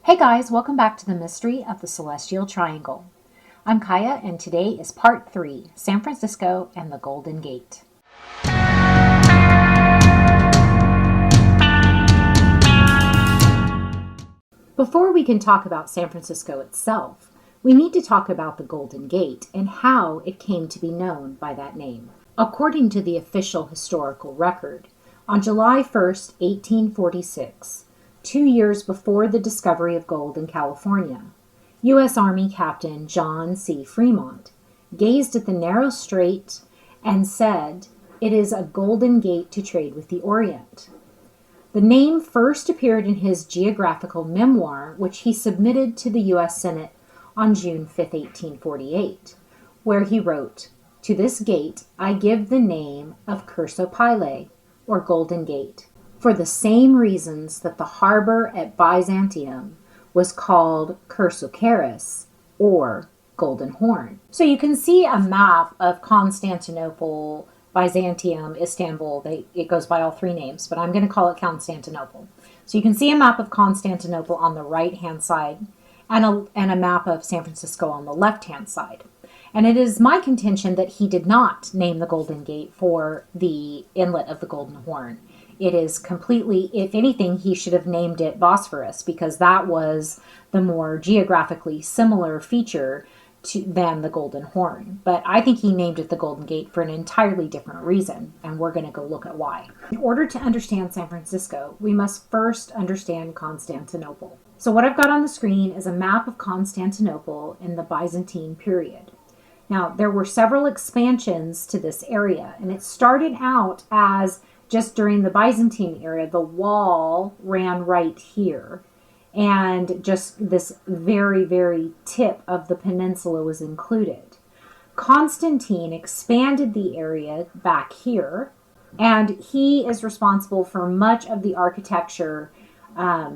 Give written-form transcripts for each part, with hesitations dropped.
Hey guys, welcome back to the Mystery of the Celestial Triangle. I'm Caillea, and today is part 3, San Francisco and the Golden Gate. Before we can talk about San Francisco itself, we need to talk about the Golden Gate and how it came to be known by that name. According to the official historical record, on July 1st, 1846, 2 years before the discovery of gold in California, U.S. Army Captain John C. Fremont gazed at the narrow strait and said, "It is a golden gate to trade with the Orient." The name first appeared in his geographical memoir, which he submitted to the U.S. Senate on June 5, 1848, where he wrote, "To this gate I give the name of Cursopile, or Golden Gate, for the same reasons that the harbor at Byzantium was called Chrysocharis, or Golden Horn." So you can see a map of Constantinople, Byzantium, Istanbul. It goes by all three names, but I'm going to call it Constantinople. So you can see a map of Constantinople on the right-hand side and a map of San Francisco on the left-hand side. And it is my contention that he did not name the Golden Gate for the inlet of the Golden Horn. It is completely, if anything, he should have named it Bosphorus, because that was the more geographically similar feature than the Golden Horn. But I think he named it the Golden Gate for an entirely different reason, and we're going to go look at why. In order to understand San Francisco, we must first understand Constantinople. So what I've got on the screen is a map of Constantinople in the Byzantine period. Now, there were several expansions to this area, and it started out as just during the Byzantine era, the wall ran right here. And just this very, very tip of the peninsula was included. Constantine expanded the area back here, and he is responsible for much of the architecture,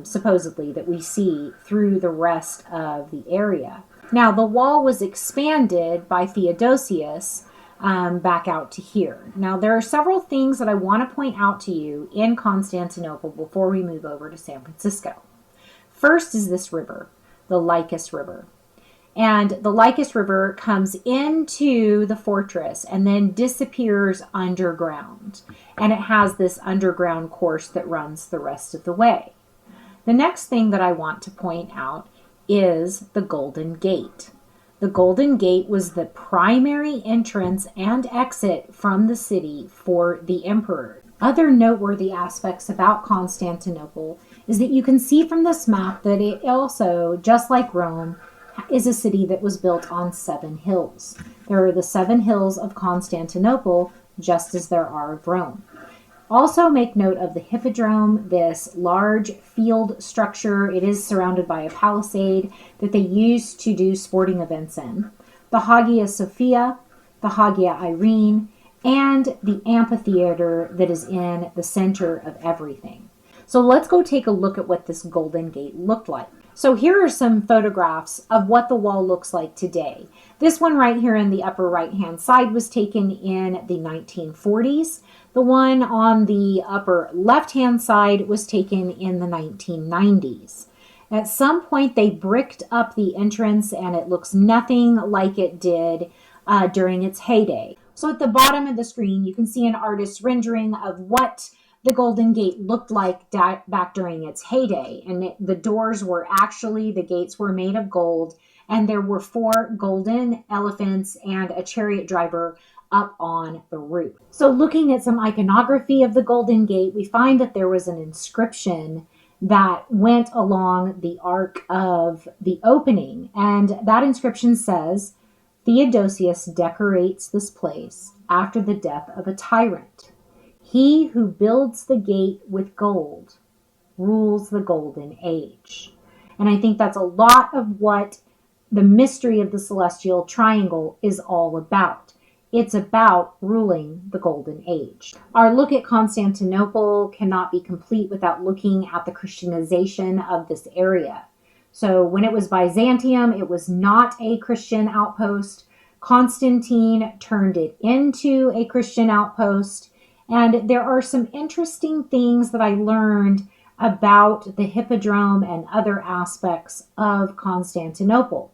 supposedly, that we see through the rest of the area. Now, the wall was expanded by Theodosius back out to here. Now, there are several things that I want to point out to you in Constantinople before we move over to San Francisco. First is this river, the Lycus River. And the Lycus River comes into the fortress and then disappears underground. And it has this underground course that runs the rest of the way. The next thing that I want to point out is the Golden Gate. The Golden Gate was the primary entrance and exit from the city for the emperor. Other noteworthy aspects about Constantinople is that you can see from this map that it also, just like Rome, is a city that was built on 7 hills. There are the 7 hills of Constantinople, just as there are of Rome. Also make note of the hippodrome, this large field structure. It is surrounded by a palisade that they used to do sporting events in. The Hagia Sophia, the Hagia Irene, and the amphitheater that is in the center of everything. So let's go take a look at what this Golden Gate looked like. So here are some photographs of what the wall looks like today. This one right here in the upper right-hand side was taken in the 1940s. The one on the upper left-hand side was taken in the 1990s. At some point, they bricked up the entrance, and it looks nothing like it did during its heyday. So at the bottom of the screen, you can see an artist's rendering of what the Golden Gate looked like back during its heyday. And the doors were actually, the gates were made of gold, and there were 4 golden elephants and a chariot driver up on the roof. So looking at some iconography of the Golden Gate, we find that there was an inscription that went along the arc of the opening. And that inscription says, "Theodosius decorates this place after the death of a tyrant. He who builds the gate with gold rules the Golden Age." And I think that's a lot of what the mystery of the Celestial Triangle is all about. It's about ruling the Golden Age. Our look at Constantinople cannot be complete without looking at the Christianization of this area. So when it was Byzantium, it was not a Christian outpost. Constantine turned it into a Christian outpost. And there are some interesting things that I learned about the hippodrome and other aspects of Constantinople.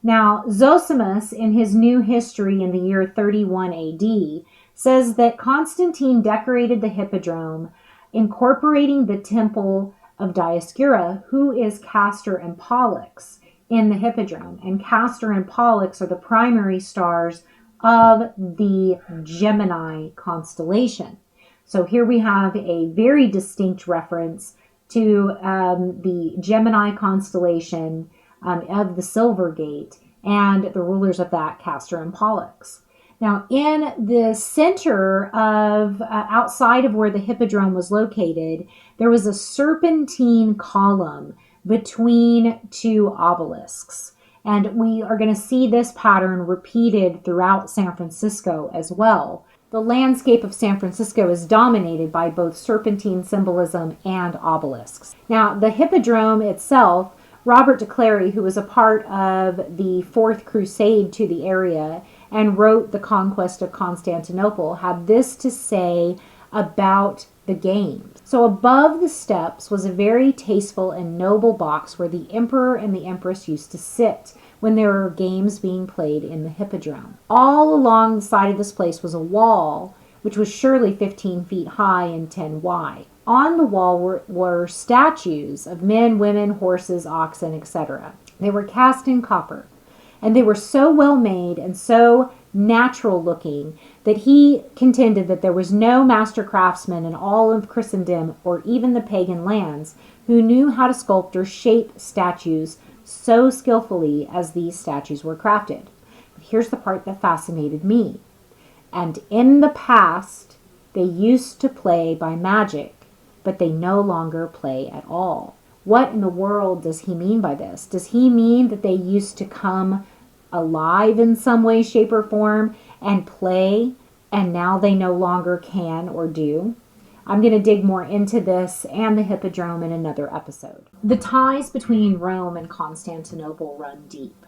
Now, Zosimus, in his New History in the year 31 AD, says that Constantine decorated the hippodrome, incorporating the temple of Dioscura, who is Castor and Pollux, in the hippodrome. And Castor and Pollux are the primary stars of the Gemini constellation. So here we have a very distinct reference to the Gemini constellation of the Silver Gate and the rulers of that, Castor and Pollux. Now, in the center of, outside of where the hippodrome was located, there was a serpentine column between two obelisks. And we are going to see this pattern repeated throughout San Francisco as well. The landscape of San Francisco is dominated by both serpentine symbolism and obelisks. Now, the hippodrome itself, Robert de Clary, who was a part of the Fourth Crusade to the area and wrote The Conquest of Constantinople, had this to say about the games. So above the steps was a very tasteful and noble box where the emperor and the empress used to sit when there were games being played in the hippodrome. All along the side of this place was a wall, which was surely 15 feet high and 10 wide. On the wall were statues of men, women, horses, oxen, etc. They were cast in copper, and they were so well made and so natural looking that he contended that there was no master craftsman in all of Christendom or even the pagan lands who knew how to sculpt or shape statues so skillfully as these statues were crafted. But here's the part that fascinated me. And in the past, they used to play by magic, but they no longer play at all. What in the world does he mean by this? Does he mean that they used to come alive in some way, shape, or form and play, and now they no longer can or do? I'm going to dig more into this and the hippodrome in another episode. The ties between Rome and Constantinople run deep.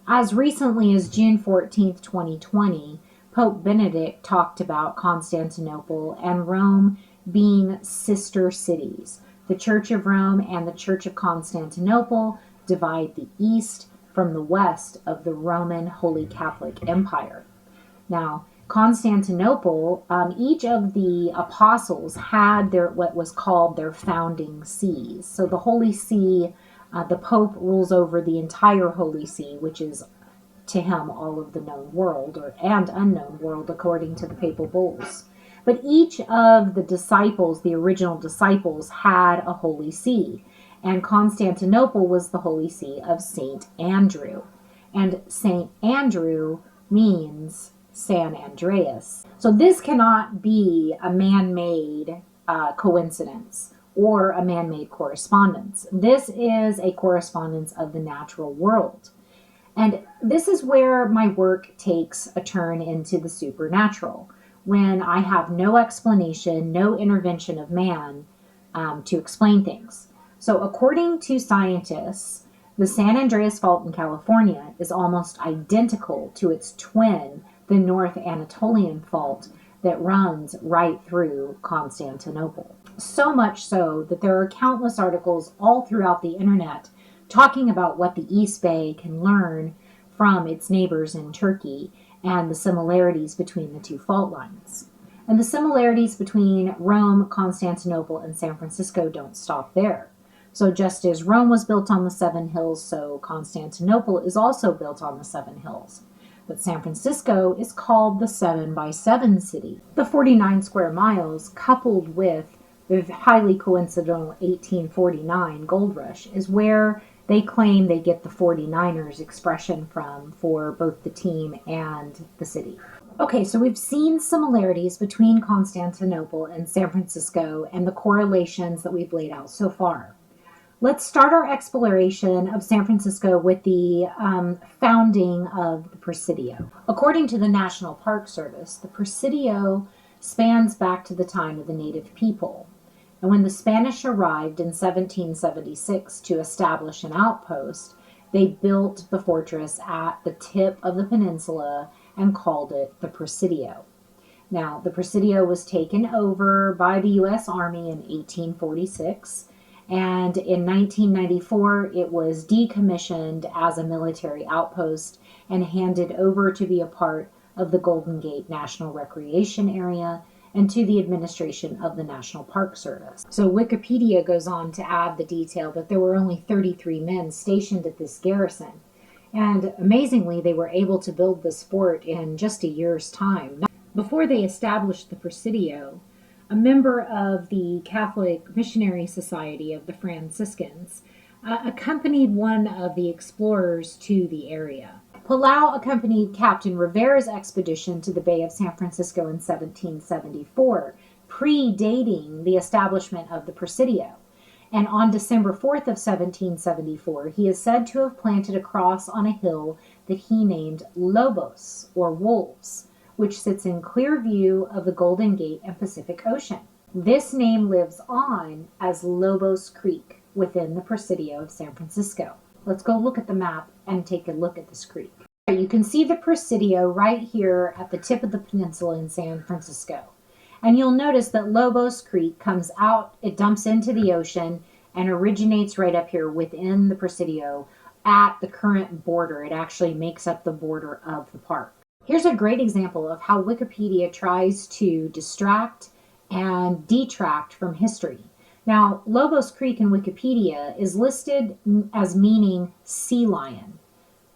As recently as June 14th, 2020, Pope Benedict talked about Constantinople and Rome being sister cities. The Church of Rome and the Church of Constantinople divide the East from the West of the Roman Holy Catholic Empire. Now, Constantinople, each of the apostles had what was called their founding sees. So the Holy See, the Pope rules over the entire Holy See, which is to him all of the known world and unknown world according to the papal bulls. But each of the disciples, the original disciples, had a Holy See. And Constantinople was the Holy See of St. Andrew. And St. Andrew means San Andreas. So this cannot be a man-made coincidence or a man-made correspondence. This is a correspondence of the natural world. And this is where my work takes a turn into the supernatural, when I have no explanation, no intervention of man to explain things. So according to scientists, the San Andreas Fault in California is almost identical to its twin, the North Anatolian Fault that runs right through Constantinople. So much so that there are countless articles all throughout the internet talking about what the East Bay can learn from its neighbors in Turkey and the similarities between the two fault lines. And the similarities between Rome, Constantinople, and San Francisco don't stop there. So just as Rome was built on the seven hills, so Constantinople is also built on the seven hills. But San Francisco is called the 7x7 city. The 49 square miles, coupled with the highly coincidental 1849 gold rush, is where they claim they get the 49ers expression from for both the team and the city. Okay, so we've seen similarities between Constantinople and San Francisco and the correlations that we've laid out so far. Let's start our exploration of San Francisco with the founding of the Presidio. According to the National Park Service, the Presidio spans back to the time of the native people. And when the Spanish arrived in 1776 to establish an outpost, they built the fortress at the tip of the peninsula and called it the Presidio. Now, the Presidio was taken over by the U.S. Army in 1846, and in 1994 it was decommissioned as a military outpost and handed over to be a part of the Golden Gate National Recreation Area and to the administration of the National Park Service. So Wikipedia goes on to add the detail that there were only 33 men stationed at this garrison. And amazingly, they were able to build this fort in just a year's time. Before they established the Presidio, a member of the Catholic Missionary Society of the Franciscans accompanied one of the explorers to the area. Palau accompanied Captain Rivera's expedition to the Bay of San Francisco in 1774, predating the establishment of the Presidio. And on December 4th of 1774, he is said to have planted a cross on a hill that he named Lobos, or Wolves, which sits in clear view of the Golden Gate and Pacific Ocean. This name lives on as Lobos Creek within the Presidio of San Francisco. Let's go look at the map and take a look at this creek. You can see the Presidio right here at the tip of the peninsula in San Francisco. And you'll notice that Lobos Creek comes out, it dumps into the ocean and originates right up here within the Presidio at the current border. It actually makes up the border of the park. Here's a great example of how Wikipedia tries to distract and detract from history. Now, Lobos Creek in Wikipedia is listed as meaning sea lion,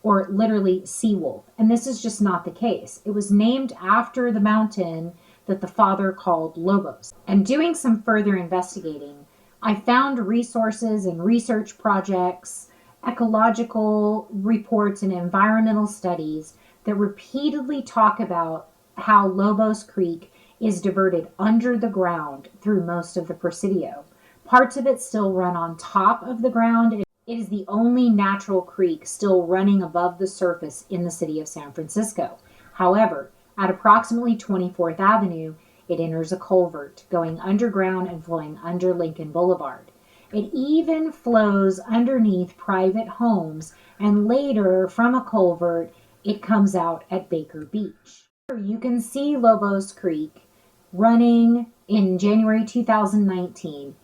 or literally sea wolf. And this is just not the case. It was named after the mountain that the father called Lobos. And doing some further investigating, I found resources and research projects, ecological reports, and environmental studies that repeatedly talk about how Lobos Creek is diverted under the ground through most of the Presidio. Parts of it still run on top of the ground. It is the only natural creek still running above the surface in the city of San Francisco. However, at approximately 24th Avenue, it enters a culvert, going underground and flowing under Lincoln Boulevard. It even flows underneath private homes, and later, from a culvert, it comes out at Baker Beach. You can see Lobos Creek running in January 2019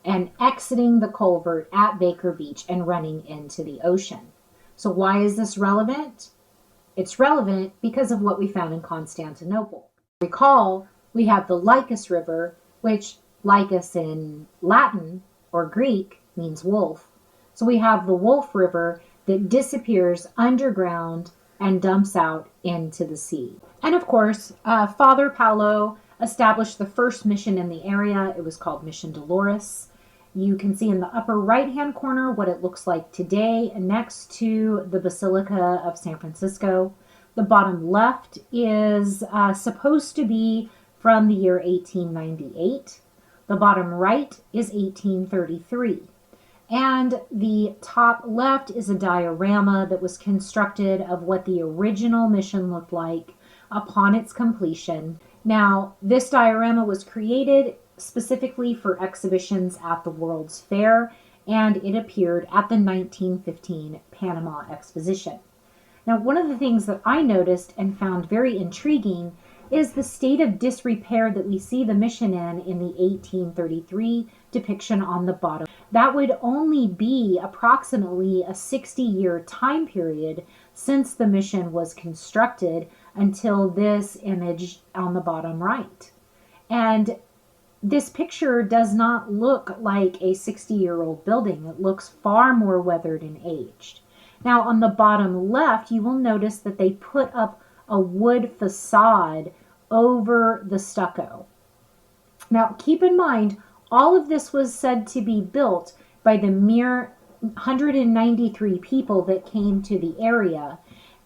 and exiting the culvert at Baker Beach and running into the ocean. So why is this relevant? It's relevant because of what we found in Constantinople. Recall, we have the Lycus River, which Lycus in Latin or Greek means wolf. So we have the Wolf River that disappears underground and dumps out into the sea. And of course, Father Paulo established the first mission in the area. It was called Mission Dolores. You can see in the upper right-hand corner what it looks like today next to the Basilica of San Francisco. The bottom left is supposed to be from the year 1898. The bottom right is 1833. And the top left is a diorama that was constructed of what the original mission looked like upon its completion. Now, this diorama was created specifically for exhibitions at the World's Fair, and it appeared at the 1915 Panama Exposition. Now, one of the things that I noticed and found very intriguing is the state of disrepair that we see the mission in the 1833 depiction on the bottom. That would only be approximately a 60-year time period since the mission was constructed until this image on the bottom right. And this picture does not look like a 60-year-old building. It looks far more weathered and aged. Now, on the bottom left, you will notice that they put up a wood facade over the stucco. Now, keep in mind, all of this was said to be built by the mere 193 people that came to the area,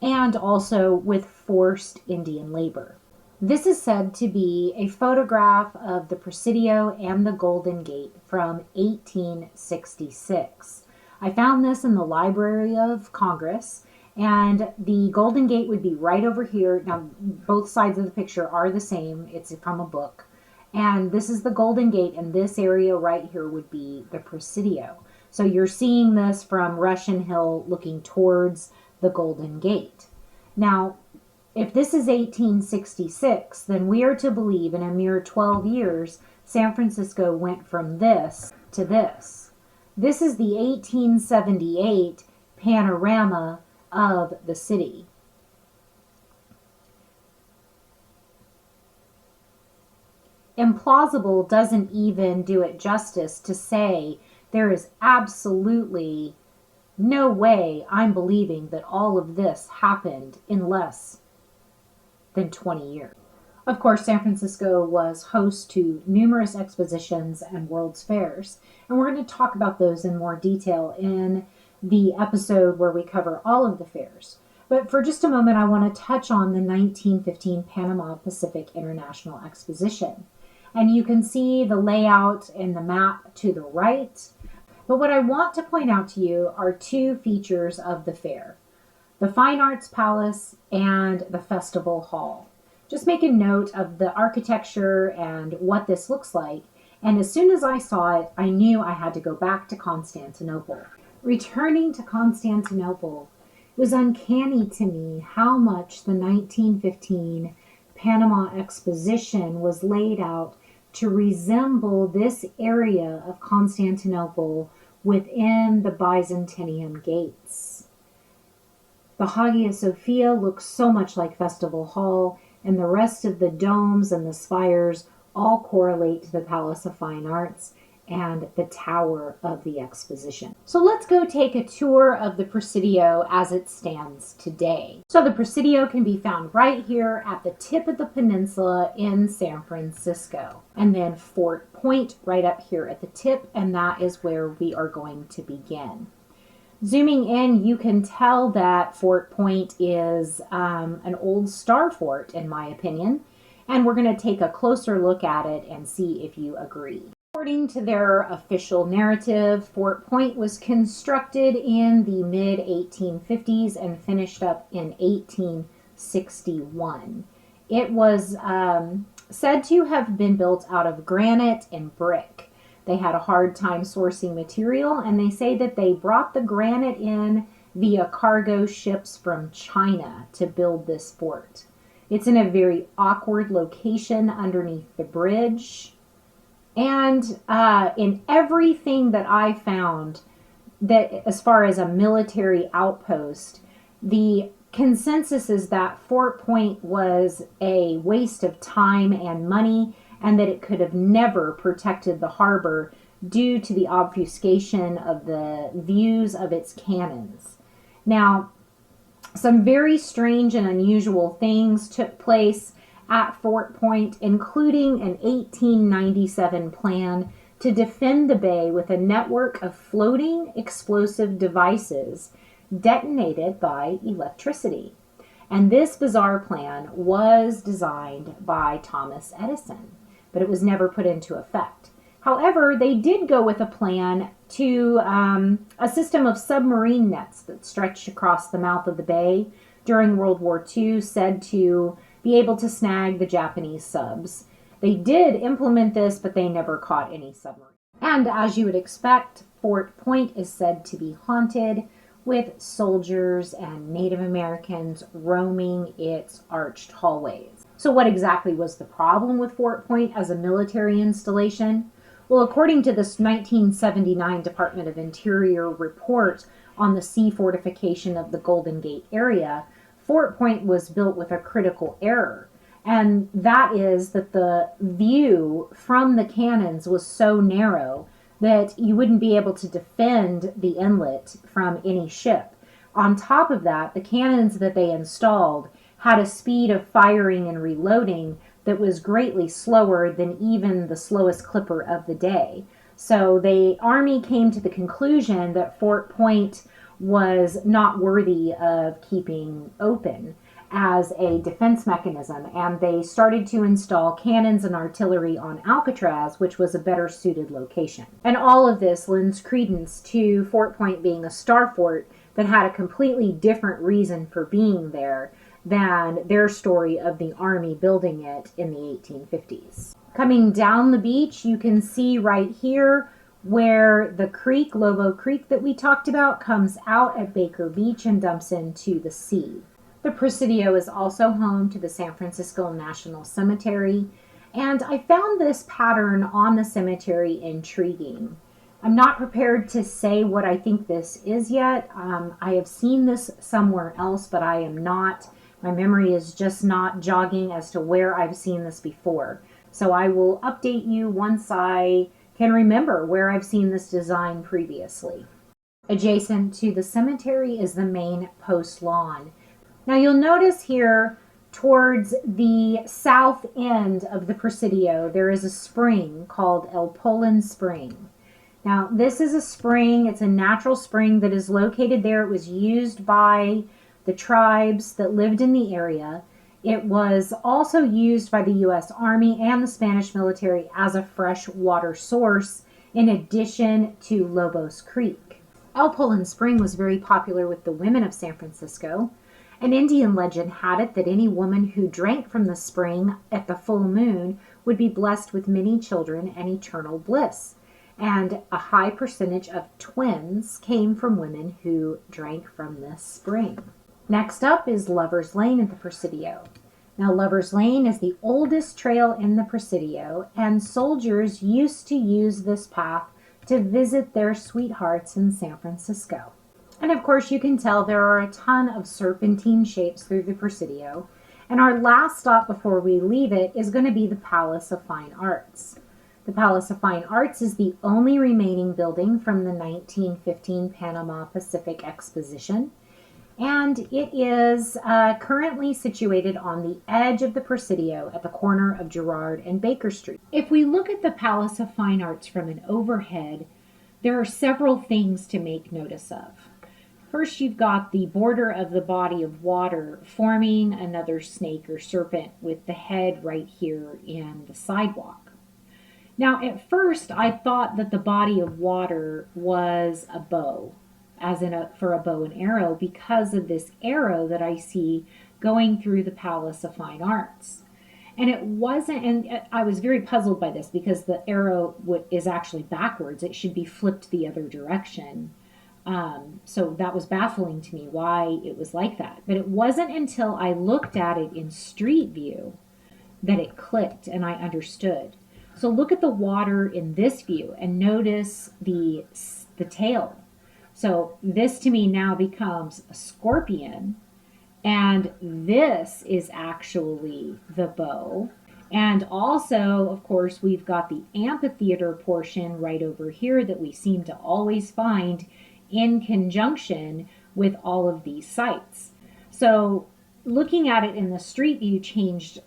and also with forced Indian labor. This is said to be a photograph of the Presidio and the Golden Gate from 1866. I found this in the Library of Congress, and the Golden Gate would be right over here. Now, both sides of the picture are the same. It's from a book. And this is the Golden Gate, and this area right here would be the Presidio. So you're seeing this from Russian Hill looking towards the Golden Gate. Now, If this is 1866, then we are to believe in a mere 12 years, San Francisco went from this to this. This is the 1878 panorama of the city. Implausible doesn't even do it justice to say there is absolutely no way I'm believing that all of this happened in less than 20 years. Of course, San Francisco was host to numerous expositions and World's Fairs, and we're going to talk about those in more detail in the episode where we cover all of the fairs. But for just a moment, I want to touch on the 1915 Panama Pacific International Exposition. And you can see the layout in the map to the right. But what I want to point out to you are two features of the fair: the Fine Arts Palace and the Festival Hall. Just make a note of the architecture and what this looks like. And as soon as I saw it, I knew I had to go back to Constantinople. Returning to Constantinople, it was uncanny to me how much the 1915 Panama Exposition was laid out to resemble this area of Constantinople within the Byzantium gates. The Hagia Sophia looks so much like Festival Hall, and the rest of the domes and the spires all correlate to the Palace of Fine Arts and the Tower of the Exposition. So let's go take a tour of the Presidio as it stands today. So the Presidio can be found right here at the tip of the peninsula in San Francisco. And then Fort Point right up here at the tip, and that is where we are going to begin. Zooming in, you can tell that Fort Point is an old star fort, in my opinion, and we're going to take a closer look at it and see if you agree. According to their official narrative, Fort Point was constructed in the mid-1850s and finished up in 1861. It was said to have been built out of granite and brick. They had a hard time sourcing material, and they say that they brought the granite in via cargo ships from China to build this fort. It's in a very awkward location underneath the bridge. And in everything that I found, that as far as a military outpost, the consensus is that Fort Point was a waste of time and money, and that it could have never protected the harbor due to the obfuscation of the views of its cannons. Now, some very strange and unusual things took place at Fort Point, including an 1897 plan to defend the bay with a network of floating explosive devices detonated by electricity. And this bizarre plan was designed by Thomas Edison, but it was never put into effect. However, they did go with a plan to a system of submarine nets that stretched across the mouth of the bay during World War II, said to be able to snag the Japanese subs. They did implement this, but they never caught any submarine. And as you would expect, Fort Point is said to be haunted, with soldiers and Native Americans roaming its arched hallways. So what exactly was the problem with Fort Point as a military installation? Well, according to this 1979 Department of Interior report on the sea fortification of the Golden Gate area, Fort Point was built with a critical error. And that is that the view from the cannons was so narrow that you wouldn't be able to defend the inlet from any ship. On top of that, the cannons that they installed had a speed of firing and reloading that was greatly slower than even the slowest clipper of the day. So the Army came to the conclusion that Fort Point was not worthy of keeping open as a defense mechanism, and they started to install cannons and artillery on Alcatraz, which was a better suited location. And all of this lends credence to Fort Point being a star fort that had a completely different reason for being there than their story of the Army building it in the 1850s. Coming down the beach, you can see right here where the creek, Lobo Creek that we talked about, comes out at Baker Beach and dumps into the sea. The Presidio is also home to the San Francisco National Cemetery, and I found this pattern on the cemetery intriguing. I'm not prepared to say what I think this is yet. I have seen this somewhere else, but I am not. My memory is just not jogging as to where I've seen this before. So I will update you once I can remember where I've seen this design previously. Adjacent to the cemetery is the main post lawn. Now you'll notice here towards the south end of the Presidio, there is a spring called El Pollan Spring. Now, this is a spring. It's a natural spring that is located there. It was used by the tribes that lived in the area. It was also used by the U.S. Army and the Spanish military as a fresh water source, in addition to Lobos Creek. El Pollan Spring was very popular with the women of San Francisco. An Indian legend had it that any woman who drank from the spring at the full moon would be blessed with many children and eternal bliss. And a high percentage of twins came from women who drank from this spring. Next up is Lover's Lane at the Presidio. Now, Lover's Lane is the oldest trail in the Presidio, and soldiers used to use this path to visit their sweethearts in San Francisco. And of course, you can tell there are a ton of serpentine shapes through the Presidio, and our last stop before we leave it is going to be the Palace of Fine Arts. The Palace of Fine Arts is the only remaining building from the 1915 Panama Pacific Exposition, and it is currently situated on the edge of the Presidio at the corner of Girard and Baker Street. If we look at the Palace of Fine Arts from an overhead, there are several things to make notice of. First, you've got the border of the body of water forming another snake or serpent with the head right here in the sidewalk. Now, at first, I thought that the body of water was a bow, as in for a bow and arrow, because of this arrow that I see going through the Palace of Fine Arts. And it wasn't, and I was very puzzled by this because the arrow is actually backwards. It should be flipped the other direction. So that was baffling to me why it was like that. But it wasn't until I looked at it in street view that it clicked and I understood. So look at the water in this view and notice the tail. So this to me now becomes a scorpion, and this is actually the bow. And also, of course, we've got the amphitheater portion right over here that we seem to always find in conjunction with all of these sites. So looking at it in the street view changed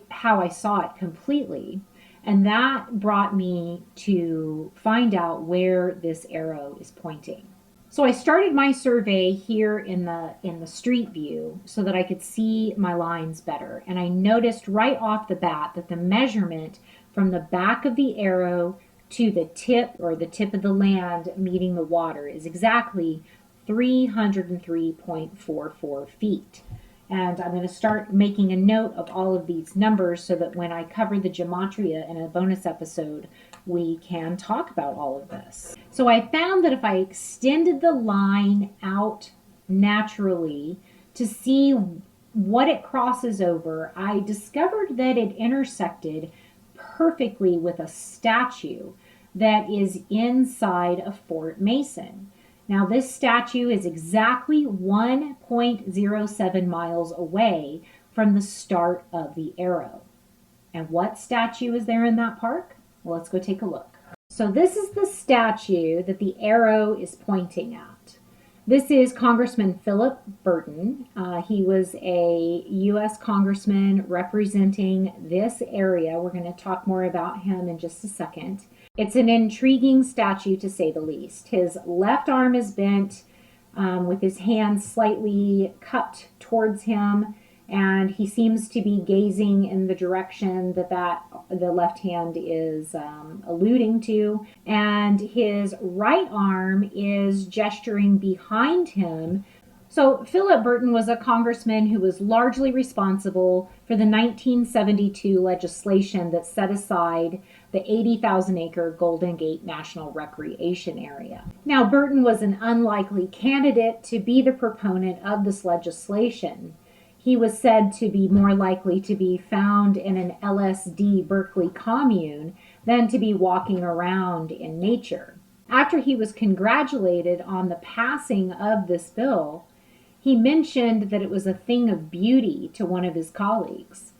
how I saw it completely. And that brought me to find out where this arrow is pointing. So I started my survey here in the street view so that I could see my lines better. And I noticed right off the bat that the measurement from the back of the arrow to the tip, or the tip of the land meeting the water, is exactly 303.44 feet. And I'm going to start making a note of all of these numbers so that when I cover the gematria in a bonus episode, we can talk about all of this. So I found that if I extended the line out naturally to see what it crosses over, I discovered that it intersected perfectly with a statue that is inside of Fort Mason. Now, this statue is exactly 1.07 miles away from the start of the arrow. And what statue is there in that park? Well, let's go take a look. So this is the statue that the arrow is pointing at. This is Congressman Philip Burton. He was a U.S. congressman representing this area. We're going to talk more about him in just a second. It's an intriguing statue, to say the least. His left arm is bent with his hand slightly cupped towards him, and he seems to be gazing in the direction that the left hand is alluding to, and his right arm is gesturing behind him. So Philip Burton was a congressman who was largely responsible for the 1972 legislation that set aside the 80,000-acre Golden Gate National Recreation Area. Now, Burton was an unlikely candidate to be the proponent of this legislation. He was said to be more likely to be found in an LSD Berkeley commune than to be walking around in nature. After he was congratulated on the passing of this bill, he mentioned that it was a thing of beauty to one of his colleagues.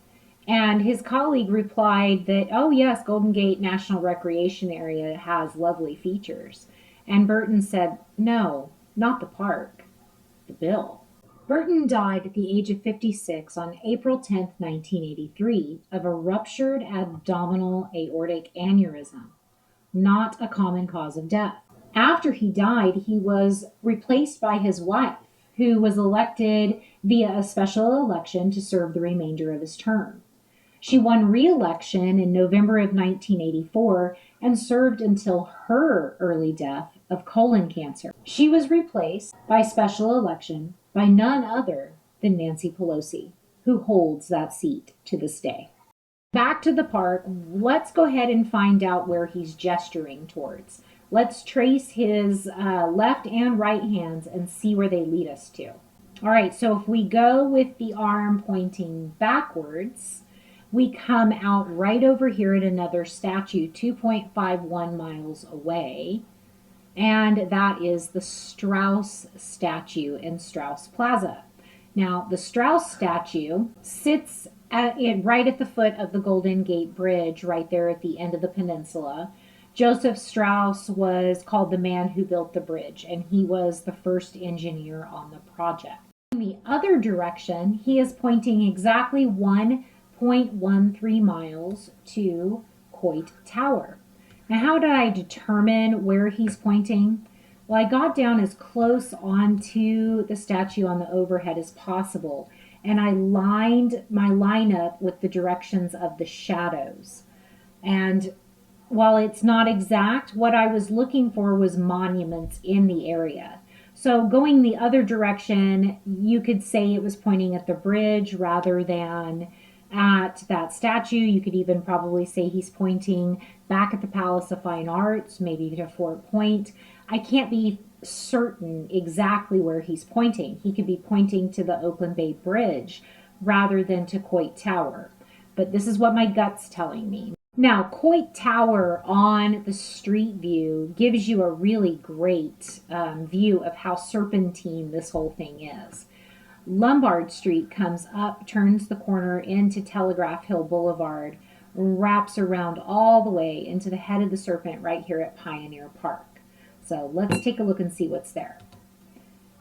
And his colleague replied that, oh, yes, Golden Gate National Recreation Area has lovely features. And Burton said, no, not the park, the bill. Burton died at the age of 56 on April 10, 1983, of a ruptured abdominal aortic aneurysm, not a common cause of death. After he died, he was replaced by his wife, who was elected via a special election to serve the remainder of his term. She won re-election in November of 1984 and served until her early death of colon cancer. She was replaced by special election by none other than Nancy Pelosi, who holds that seat to this day. Back to the park, let's go ahead and find out where he's gesturing towards. Let's trace his left and right hands and see where they lead us to. All right, so if we go with the arm pointing backwards, we come out right over here at another statue 2.51 miles away, and that is the Strauss statue in Strauss Plaza. Now, the Strauss statue sits right at the foot of the Golden Gate Bridge, right there at the end of the peninsula. Joseph Strauss was called the man who built the bridge, and he was the first engineer on the project. In the other direction, he is pointing exactly 1.13 miles to Coit Tower. Now, how did I determine where he's pointing? Well, I got down as close onto the statue on the overhead as possible, and I lined my lineup with the directions of the shadows. And while it's not exact, what I was looking for was monuments in the area. So going the other direction, you could say it was pointing at the bridge rather than at that statue. You could even probably say he's pointing back at the Palace of Fine Arts, maybe to Fort Point. I can't be certain exactly where he's pointing. He could be pointing to the Oakland Bay Bridge rather than to Coit Tower. But this is what my gut's telling me. Now, Coit Tower on the street view gives you a really great view of how serpentine this whole thing is. Lombard Street comes up, turns the corner into Telegraph Hill Boulevard, wraps around all the way into the head of the serpent right here at Pioneer Park. So let's take a look and see what's there.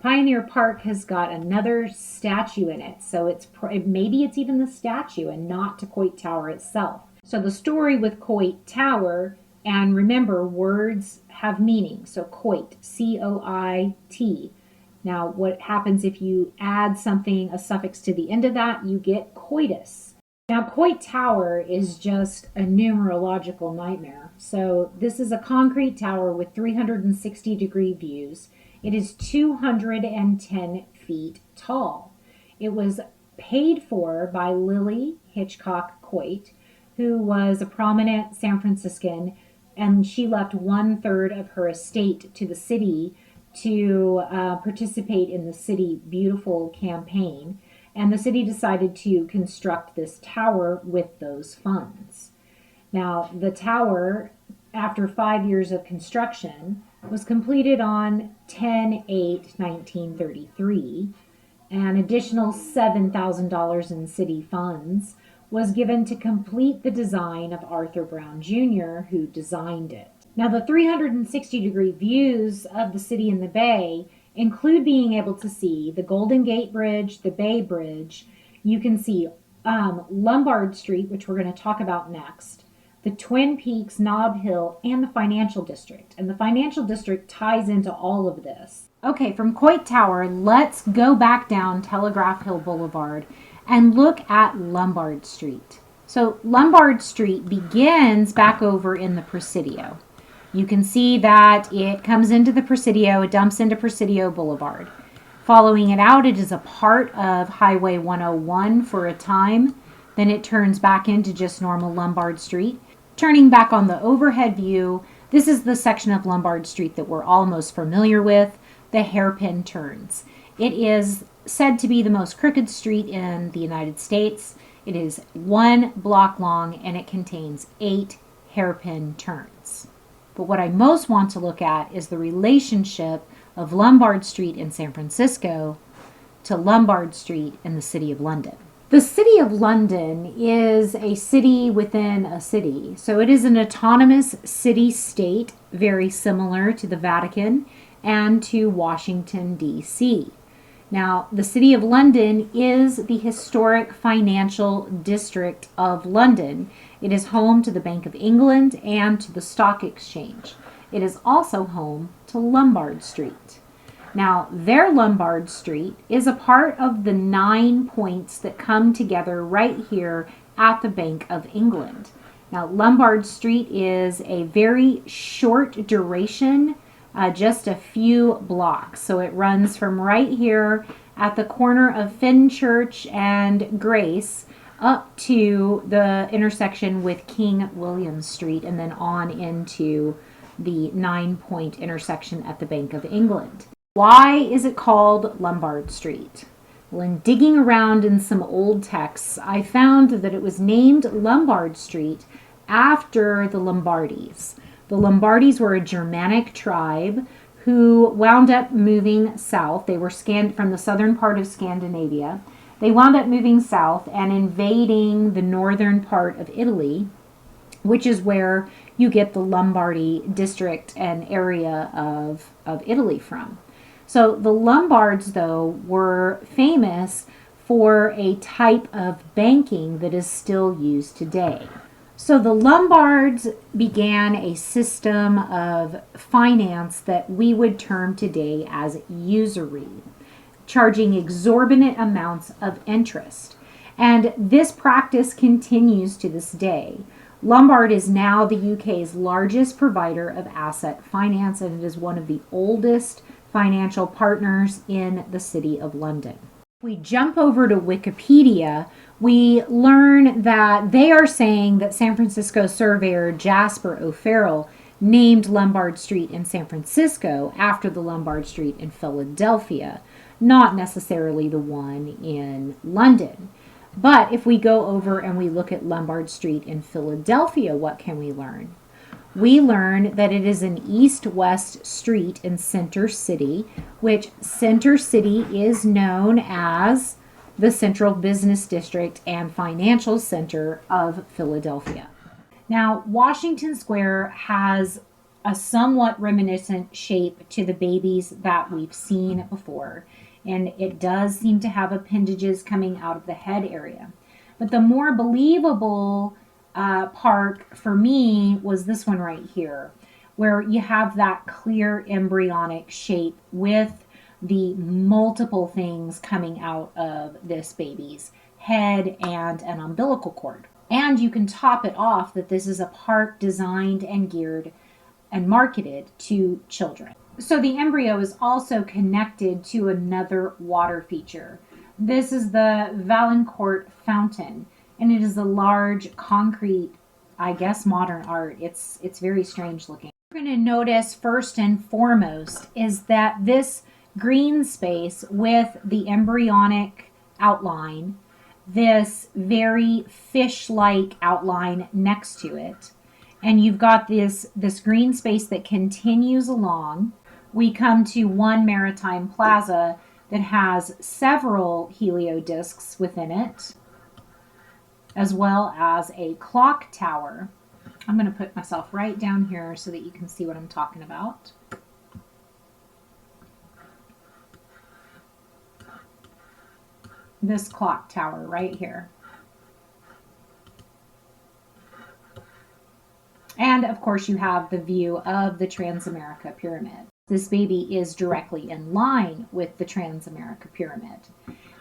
Pioneer Park has got another statue in it, so maybe it's even the statue and not to Coit Tower itself. So the story with Coit Tower, and remember, words have meaning. So Coit, C-O-I-T. Now, what happens if you add something, a suffix to the end of that, you get coitus. Now, Coit Tower is just a numerological nightmare. So this is a concrete tower with 360-degree views. It is 210 feet tall. It was paid for by Lily Hitchcock Coit, who was a prominent San Franciscan, and she left 1/3 of her estate to the city to participate in the City Beautiful campaign, and the city decided to construct this tower with those funds. Now, the tower, after 5 years of construction, was completed on 10/8/1933. An additional $7,000 in city funds was given to complete the design of Arthur Brown Jr., who designed it. Now, the 360-degree views of the city and the bay include being able to see the Golden Gate Bridge, the Bay Bridge. You can see Lombard Street, which we're going to talk about next, the Twin Peaks, Nob Hill, and the Financial District. And the Financial District ties into all of this. Okay, from Coit Tower, let's go back down Telegraph Hill Boulevard and look at Lombard Street. So Lombard Street begins back over in the Presidio. You can see that it comes into the Presidio, it dumps into Presidio Boulevard. Following it out, it is a part of Highway 101 for a time. Then it turns back into just normal Lombard Street. Turning back on the overhead view, this is the section of Lombard Street that we're all most familiar with. the hairpin turns. It is said to be the most crooked street in the United States. It is 1 block long and it contains 8 hairpin turns. But what I most want to look at is the relationship of Lombard Street in San Francisco to Lombard Street in the City of London. The City of London is a city within a city. So it is an autonomous city-state, very similar to the Vatican and to Washington, D.C. Now, the City of London is the historic financial district of London. It is home to the Bank of England and to the Stock Exchange. It is also home to Lombard Street. Now, their Lombard Street is a part of the 9 points that come together right here at the Bank of England. Now, Lombard Street is a very short duration, just a few blocks. So it runs from right here at the corner of Fenchurch and Grace up to the intersection with King William Street and then on into the 9-point intersection at the Bank of England. Why is it called Lombard Street? Well, in digging around in some old texts, I found that it was named Lombard Street after the Lombardies. The Lombardies were a Germanic tribe who wound up moving south. They were from the southern part of Scandinavia. They wound up moving south and invading the northern part of Italy, which is where you get the Lombardy district and area of Italy from. So the Lombards, though, were famous for a type of banking that is still used today. So the Lombards began a system of finance that we would term today as usury, charging exorbitant amounts of interest. And this practice continues to this day. Lombard is now the UK's largest provider of asset finance, and it is one of the oldest financial partners in the City of London. We jump over to Wikipedia, we learn that they are saying that San Francisco surveyor Jasper O'Farrell named Lombard Street in San Francisco after the Lombard Street in Philadelphia, not necessarily the one in London. But if we go over and we look at Lombard Street in Philadelphia, what can we learn? We learn that it is an east-west street in Center City, which Center City is known as the Central Business District and Financial Center of Philadelphia. Now, Washington Square has a somewhat reminiscent shape to the babies that we've seen before, and it does seem to have appendages coming out of the head area. But the more believable park for me was this one right here, where you have that clear embryonic shape with the multiple things coming out of this baby's head and an umbilical cord. And you can top it off that this is a park designed and geared and marketed to children. So the embryo is also connected to another water feature. This is the Valancourt Fountain, and it is a large concrete, I guess, modern art. It's very strange looking. What we're going to notice first and foremost is that this green space with the embryonic outline, this very fish-like outline next to it, and you've got this green space that continues along. We come to one maritime plaza that has several heliodiscs within it, as well as a clock tower. I'm going to put myself right down here so that you can see what I'm talking about. This clock tower right here. And of course you have the view of the Transamerica Pyramid. This baby is directly in line with the Transamerica Pyramid.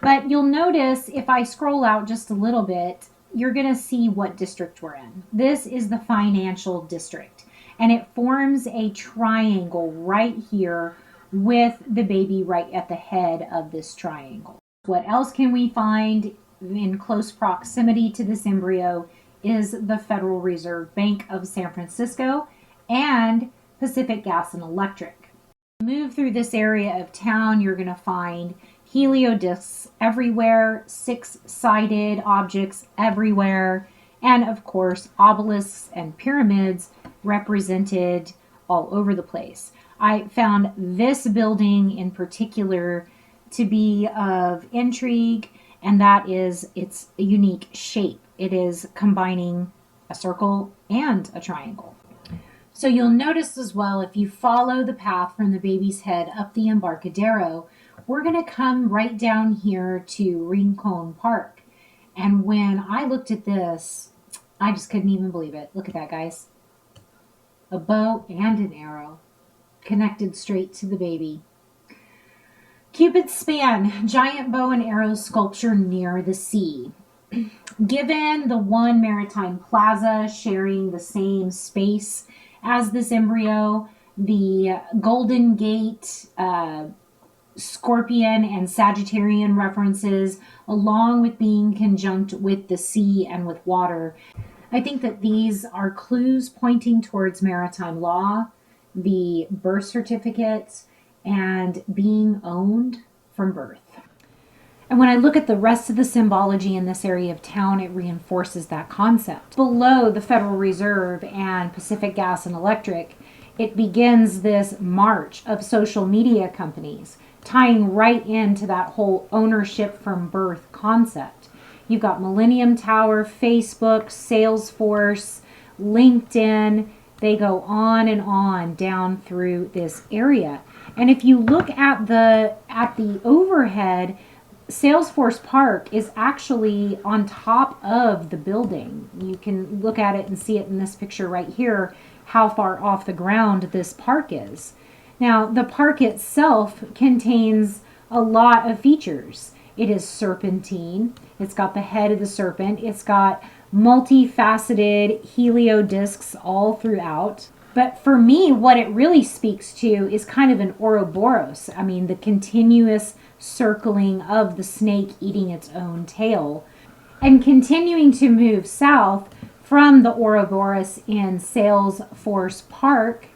But you'll notice if I scroll out just a little bit, you're going to see what district we're in. This is the financial district, and it forms a triangle right here with the baby right at the head of this triangle. What else can we find in close proximity to this embryo is the Federal Reserve Bank of San Francisco and Pacific Gas and Electric. Move through this area of town, you're going to find heliodiscs everywhere, six-sided objects everywhere, and of course obelisks and pyramids represented all over the place. I found this building in particular to be of intrigue, and that is its unique shape. It is combining a circle and a triangle. So you'll notice as well, if you follow the path from the baby's head up the Embarcadero, we're going to come right down here to Rincon Park. And when I looked at this, I just couldn't even believe it. Look at that, guys. A bow and an arrow connected straight to the baby. Cupid's span, giant bow and arrow sculpture near the sea. Given the one maritime plaza sharing the same space as this embryo, the Golden Gate, Scorpion and Sagittarian references, along with being conjunct with the sea and with water, I think that these are clues pointing towards maritime law, the birth certificates, and being owned from birth. And when I look at the rest of the symbology in this area of town, it reinforces that concept. Below the Federal Reserve and Pacific Gas and Electric, it begins this march of social media companies, tying right into that whole ownership from birth concept. You've got Millennium Tower, Facebook, Salesforce, LinkedIn. They go on and on down through this area. And if you look at the overhead, Salesforce Park is actually on top of the building. You can look at it and see it in this picture right here, how far off the ground this park is. Now, the park itself contains a lot of features. It is serpentine. It's got the head of the serpent. It's got multifaceted heliodiscs all throughout. But for me, what it really speaks to is kind of an Ouroboros. I mean, the continuous circling of the snake eating its own tail. And continuing to move south from the Ouroboros in Salesforce Park,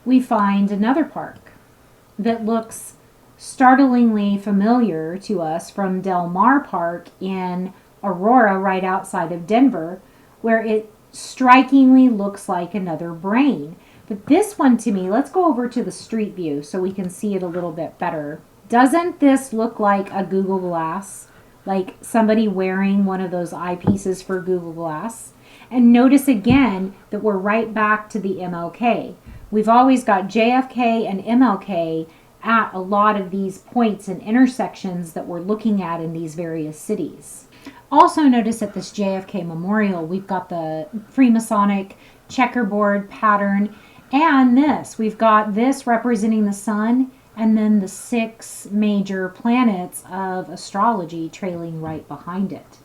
we find another park that looks startlingly familiar to us from Del Mar Park in Aurora, right outside of Denver, where it strikingly looks like another brain. But this one to me, let's go over to the street view so we can see it a little bit better. Doesn't this look like a Google Glass? Like somebody wearing one of those eyepieces for Google Glass? And notice again that we're right back to the MLK. We've always got JFK and MLK at a lot of these points and intersections that we're looking at in these various cities. Also notice at this JFK Memorial, we've got the Freemasonic checkerboard pattern, and we've got this representing the sun, and then the 6 major planets of astrology trailing right behind it.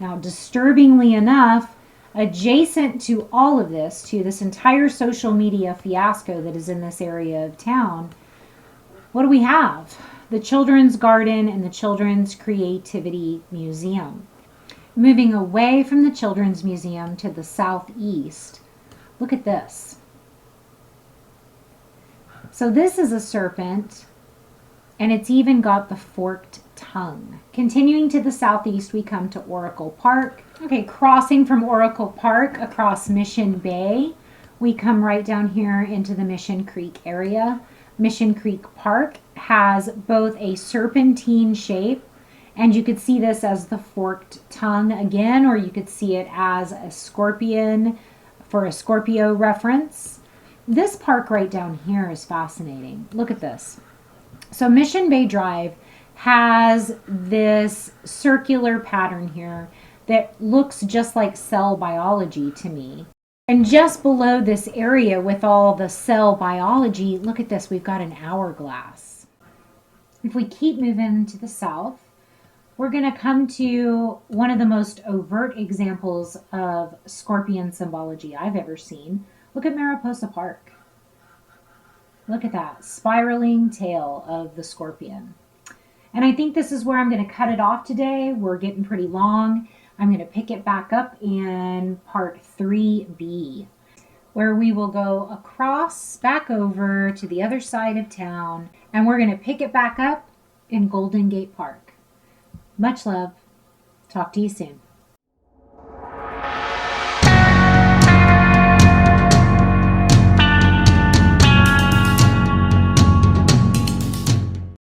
Now, disturbingly enough, adjacent to all of this, to this entire social media fiasco that is in this area of town, what do we have? The Children's Garden and the Children's Creativity Museum. Moving away from the Children's Museum to the southeast, look at this. So this is a serpent, and it's even got the forked tongue. Continuing to the southeast, we come to Oracle Park. Okay, crossing from Oracle Park across Mission Bay, we come right down here into the Mission Creek area. Mission Creek Park has both a serpentine shape, and you could see this as the forked tongue again, or you could see it as a scorpion for a Scorpio reference. This park right down here is fascinating. Look at this. So Mission Bay Drive has this circular pattern here that looks just like cell biology to me. And just below this area with all the cell biology, look at this, we've got an hourglass. If we keep moving to the south, we're going to come to one of the most overt examples of scorpion symbology I've ever seen. Look at Mariposa Park. Look at that spiraling tail of the scorpion. And I think this is where I'm going to cut it off today. We're getting pretty long. I'm going to pick it back up in part 3B. where we will go across back over to the other side of town, and we're going to pick it back up in Golden Gate Park. Much love. Talk to you soon.